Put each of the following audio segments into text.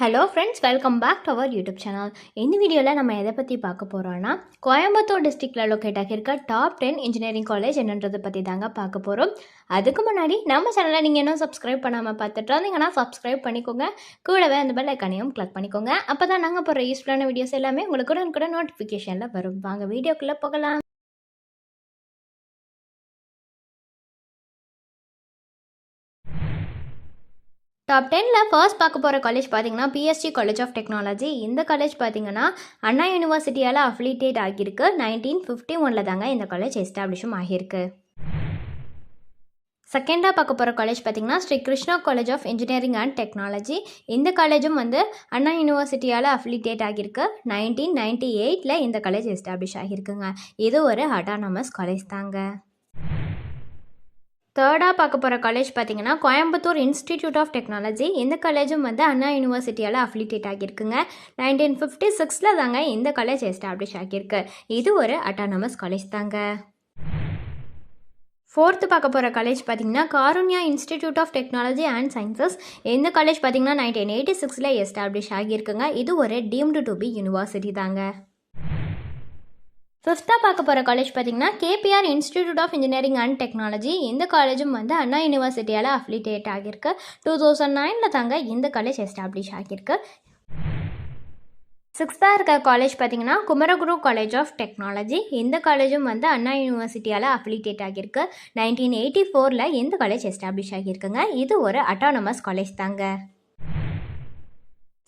Hello friends, welcome back to our YouTube channel. இந்த வீடியோவில் நம்ம எதை பற்றி பார்க்க போகிறோன்னா, கோயம்புத்தூர் டிஸ்ட்ரிக்டில் லொக்கேட் ஆகியிருக்க டாப் 10 இன்ஜினியரிங் காலேஜ் என்னன்றதை பற்றி தாங்க பார்க்க போகிறோம். அதுக்கு முன்னாடி நம்ம சேனலை நீங்கள் இன்னும் சப்ஸ்கிரைப் பண்ணாமல் பார்த்துட்டு இருந்தீங்கன்னா சப்ஸ்கிரைப் பண்ணிக்கோங்க. கூடவே அந்த பெல் ஐக்கானையும் கிளிக் பண்ணிக்கோங்க. அப்போ தான் நாங்கள் போகிற யூஸ்ஃபுல்லான வீடியோஸ் எல்லாமே உங்களுக்கு கூட நோட்டிஃபிகேஷனில் வரும். வாங்க வீடியோக்குள்ளே போகலாம். டாப் 10ல் ஃபர்ஸ்ட் பார்க்க போகிற காலேஜ் பார்த்தீங்கன்னா பிஎஸ்டி காலேஜ் ஆஃப் டெக்னாலஜி. இந்த காலேஜ் பார்த்தீங்கன்னா அண்ணா யூனிவர்சிட்டியால் அஃபிலிட்டேட் ஆகியிருக்கு. 1951 தாங்க இந்த காலேஜ் எஸ்டாப்ளிஷும் ஆகியிருக்கு. செகண்டாக பார்க்க போகிற காலேஜ் பார்த்தீங்கன்னா Shri Krishna college of engineering and technology. இந்த காலேஜும் அண்ணா யூனிவர்சிட்டியால் அஃபிலிட்டேட் ஆகியிருக்கு. 1998 இந்த காலேஜ் எஸ்டாப்ளிஷ் ஆகியிருக்குங்க. இது ஒரு அட்டானமஸ் காலேஜ் தாங்க. தேர்டாக பார்க்க போகிற காலேஜ் பார்த்தீங்கன்னா கோயம்புத்தூர் இன்ஸ்டிடியூட் ஆஃப் டெக்னாலஜி. இந்த காலேஜும் அண்ணா யூனிவர்சிட்டியால் அஃபிலிட்டேட் ஆகியிருக்குங்க. 1956 தாங்க இந்த காலேஜ் எஸ்டாப்ளிஷ் ஆகியிருக்கு. இது ஒரு அட்டானமஸ் காலேஜ் தாங்க. ஃபோர்த்து பார்க்க போகிற காலேஜ் பார்த்தீங்கன்னா Karunya institute of technology and sciences. இந்த காலேஜ் பார்த்தீங்கன்னா 1986 எஸ்டாப்ளிஷ் ஆகியிருக்குங்க. இது ஒரு டீம்டு டு பி யூனிவர்சிட்டி தாங்க. ஃபிஃப்த்தாக பார்க்க போகிற காலேஜ் பார்த்தீங்கன்னா KPR institute of engineering and technology. இந்த காலேஜும் அண்ணா யூனிவர்சிட்டியால் அஃபிலிட்டேட் ஆகியிருக்கு. 2009 தாங்க இந்த காலேஜ் எஸ்டாப்ளிஷ் ஆகியிருக்கு. சிக்ஸ்த்தாக இருக்க காலேஜ் பார்த்தீங்கன்னா குமரகுரு காலேஜ் ஆஃப் டெக்னாலஜி. இந்த காலேஜும் அண்ணா யூனிவர்சிட்டியால் அஃபிலிட்டேட் ஆகியிருக்கு. 1984 இந்த காலேஜ் எஸ்டாப்ளிஷ் ஆகியிருக்குங்க. இது ஒரு அட்டானமஸ் காலேஜ் தாங்க.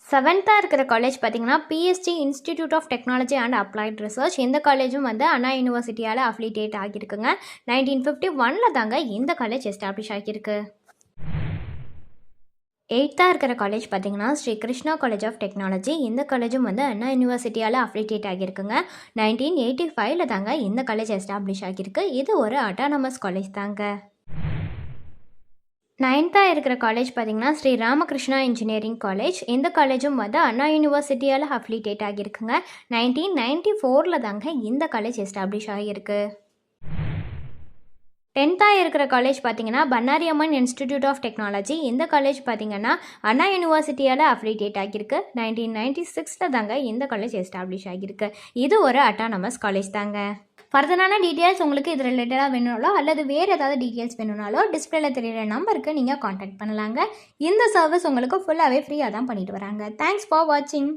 செவன்த்தாக இருக்கிற காலேஜ் பார்த்தீங்கன்னா PST institute of technology and applied research. இந்த காலேஜும் அண்ணா யூனிவர்சிட்டியால் அஃபிலிட்டேட் ஆகியிருக்குங்க. 1951 தாங்க இந்த காலேஜ் எஸ்டாப்ளிஷ் ஆகியிருக்கு. எயித்தாக இருக்கிற காலேஜ் பார்த்தீங்கன்னா Shri Krishna college of technology. இந்த காலேஜும் அண்ணா யூனிவர்சிட்டியால் அஃபிலிட்டேட் ஆகியிருக்குங்க. 1985 தாங்க இந்த காலேஜ் எஸ்டாப்ளிஷ் ஆகியிருக்கு. இது ஒரு அட்டானமஸ் காலேஜ் தாங்க. நைன்த்தாக இருக்கிற காலேஜ் பார்த்தீங்கன்னா ஸ்ரீ ராமகிருஷ்ணா இன்ஜினியரிங் காலேஜ். இந்த காலேஜும் அண்ணா யூனிவர்சிட்டியால் அஃபிலிட்டேட் ஆகியிருக்குங்க. 1994 தாங்க இந்த காலேஜ் எஸ்டாப்ளிஷ் ஆகியிருக்கு. 10th இருக்கிற காலேஜ் பார்த்தீங்கன்னா பன்னாரி அம்மன் இன்ஸ்டிடியூட் ஆஃப் டெக்னாலஜி. இந்த காலேஜ் பார்த்தீங்கன்னா அண்ணா யூனிவர்சிட்டியால் அஃபிலிட்டேட் ஆகியிருக்கு. 1996 தாங்க இந்த காலேஜ் எஸ்டாப்ளிஷ் ஆகியிருக்கு. இது ஒரு அட்டானமஸ் காலேஜ் தாங்க. ஃபர்தரான டீட்டெயில்ஸ் உங்களுக்கு இது ரிலேட்டடாக வேணுனாலோ அல்லது வேறு ஏதாவது டீட்டெயில்ஸ் வேணுனாலோ டிஸ்பிளேல தெரியிற நம்பருக்கு நீங்கள் காண்டாக்ட் பண்ணலாங்க. இந்த சர்வீஸ் உங்களுக்கு ஃபுல்லாகவே ஃப்ரீயாக தான் பண்ணிட்டு வராங்க. தேங்க்ஸ் ஃபார் வாட்சிங்.